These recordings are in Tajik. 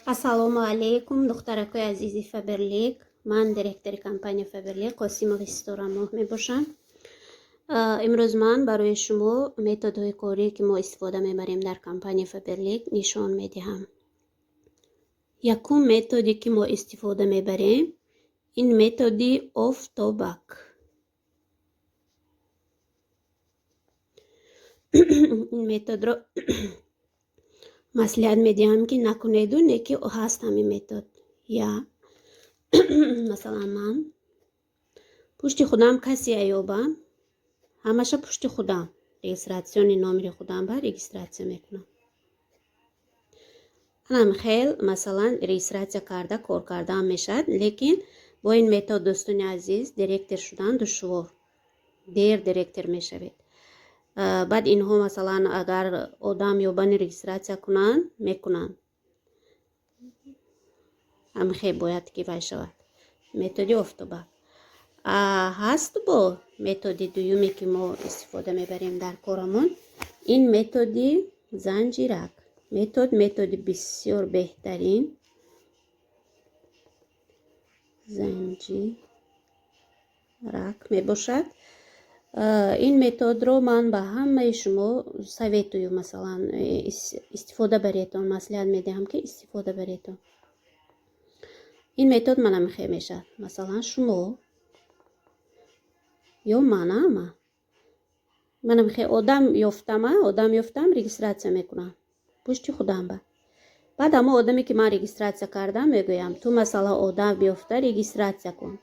Assalomu alaykum духтаракои азизи Faberlic. Ман директори компания Faberlic Қосимов Исторамоҳ мебошам. имрӯз ман барои шумо методҳои корие ки мо истифода мебарем дар компания Faberlic нишон медиҳам. Якум методе ки мо истифода мебарем ин методи офтобак. ин методро маслиҳат медиҳам ки накунеду, неки ҳаст ҳамин метод. Я масалан ман пушти худам каси аёбам, ҳамаша пушти худам регистратсиони номери худам ба регистратсия мекунам. анам хел масалан регистратсия карда кор кардаам мешавад, лекин бо ин метод дӯстони азиз директор шудан душвор, дер директор мешавед. баъд инҳо масалан агар одам ёбани регистратсия кунанд мекунанд, ҳамихе бояд ки вай шавад. методи офтобак ҳаст. бо методи дуюме ки мо истифода мебарем дар корамон ин методи занҷирак. методи бисёр беҳтарин занҷирак мебошад. ин методро ман ба ҳамаи шумо советую, масалан истифода баретон, маслиҳат медиҳам ки истифода баретон. ин метод манам хе мешавад. масалан шумо ё манам хе одам ёфтам регистратсия мекунам пушти худам ба. баъд ҳама одаме ки ман регистратсия кардам мегӯям ту масалан одам ёфта регистратсия кун,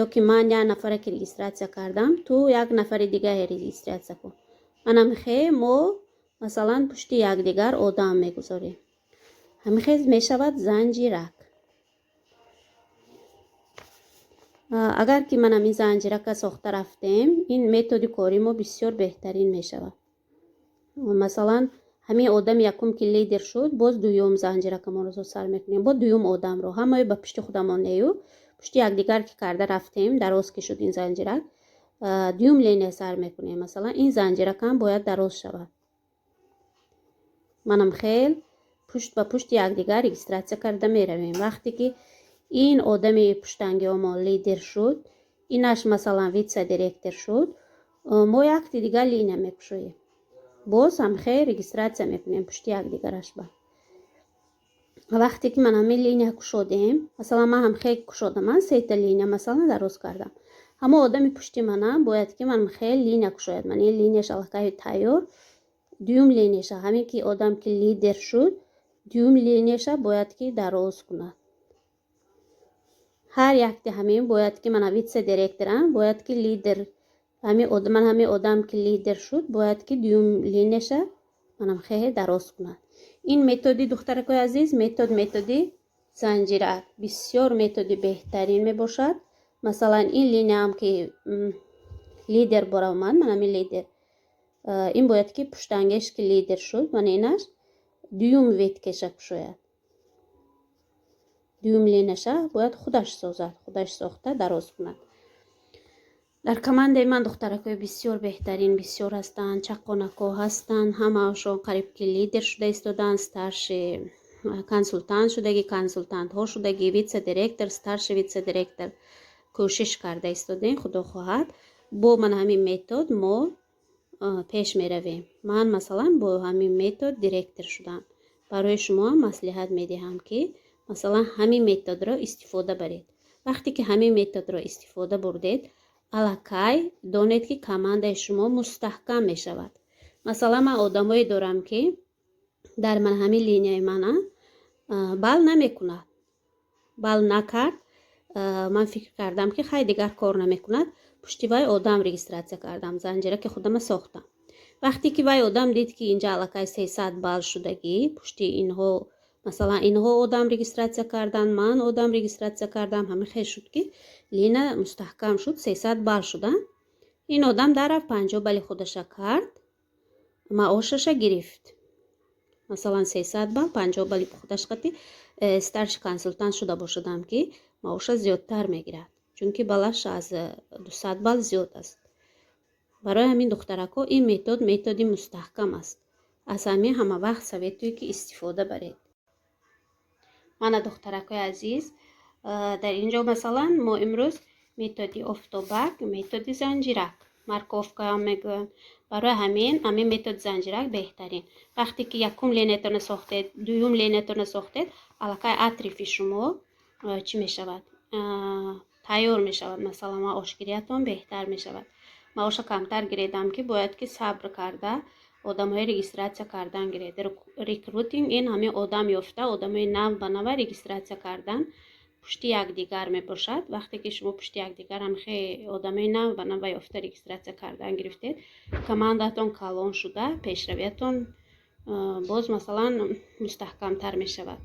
ё ки ман як нафаре ки регистратсия кардам ту як нафари дигаре регистратсия кун. манам хе мо масалан пушти якдигар одам мегузорем. ҳамихез мешавад занҷирак. агар ки манам ин занҷирака сохта рафтем, ин методи кори мо бисёр беҳтарин мешавад. масалан ҳамин одами якум ки лидер шуд, боз дуюм занҷирака моро сар мекунем, бо дуюм одамро ҳамаё ба пушти худамон нею, пушти якдигар ки карда рафтем, дароз ки шуд ин занҷирак, дуюм линия сар мекунем. масалан ин занҷиракам бояд дароз шавад. манам хел пушт ба пушти якдигар регистратсия карда меравем. вақте ки ин одами пуштангиомон лидер шуд, инаш масалан витса директор шуд, мо якти дигар линия мекушоем, боз ҳам хел регистратсия мекунем пушти якдигараш ба. вақте ки ман ҳамин линия кушодем, масалан ман ҳам хел кушодам, сета линия масалан дароз кардам, ҳама одами пушти манам бояд ки манам хел линия кушояд. ман ин линияш аллакай тайёр, дуюм линияша ҳамин ки одам ки лидер шуд, дуюм линияша бояд ки дароз кунад. ҳар якти ҳамин бояд ки ман витса директорам, бояд ки лидер ҳамин одам ки лидер шуд, бояд ки дуюм линияша манам хеле дароз кунад. ин методи духтаракои азиз, методи занҷирак бисёр методи беҳтарин мебошад. масалан ин линиям ки лидер борамад, манам ин лидер, ин бояд ки пуштангеш ки лидер шуд, ман инаш дуюм веткеша кушояд. дуюм линияша бояд худаш созад, худаш сохта дароз кунад. дар командаи ман духтаракои бисёр беҳтарин бисёр ҳастанд, чақонако ҳастанд, ҳамаашон қариб ки лидер шуда истоданд, старши консултант шудаги, консултантҳо шудаги, витса директор, старши витса директор кӯшиш карда истодем. худо хоҳад бо ман ҳамин метод мо пеш меравем. ман масалан бо ҳамин метод директор шудам. барои шумо ҳам маслиҳат медиҳам ки масалан ҳамин методро истифода баред. вақте ки ҳамин методро истифода бурдед, аллакай донед ки командаи шумо мустаҳкам мешавад. масалан ман одамое дорам ки дар ман ҳамин линияи мана бал намекунад. бал накард, ман фикр кардам ки хай дигар кор намекунад, пушти вай одам регистратсия кардам, занҷираки худама сохтам. вақте ки вай одам дид ки инҷа аллакай 300 бал шудагӣ, пушти инҳо масалан инҳо одам регистратсия карданд, ман одам регистратсия кардам, ҳамин хел шуд ки линия мустаҳкам шуд, 300 бал шуда. ин одам дарафт 50 бали худаша кард, маошаша гирифт. масалан 300 бал 50 бали худаш қати старши консултант шуда бошадам ки маоша зиёдтар мегирад, чунки балаш аз 200 бал зиёд аст. барои ҳамин духтарако ин методи мустаҳкам аст. аз ҳамин ҳама вақт советую ки истифода баред. мана духтаракои азиз, дар инҷо масалан мо имрӯз методи офтобак, методи занҷирак марковкаам мегӯянд. Барои ҳамин методи занҷирак беҳтарин. Вақте ки якум ленатонро сохтед, дуюм ленатонро сохтед, аллакай атрифи шумо чӣ мешавад? Тайёр мешавад. Масалан маошгириятон беҳтар мешавад. Маоша камтар гиредам ки бояд ки сабр карда одамҳои регистратсия кардан гиред. Рекрутинг ин ҳамин одам ёфта, одамҳои нав ба нава регистратсия кардан пушти якдигар мебошад. Вақте ки шумо пушти якдигар ҳамихе одамҳои нав ба нава ёфта регистратсия кардан гирифтед, командаатон калон шуда, пешравиятон боз масалан мустаҳкамтар мешавад.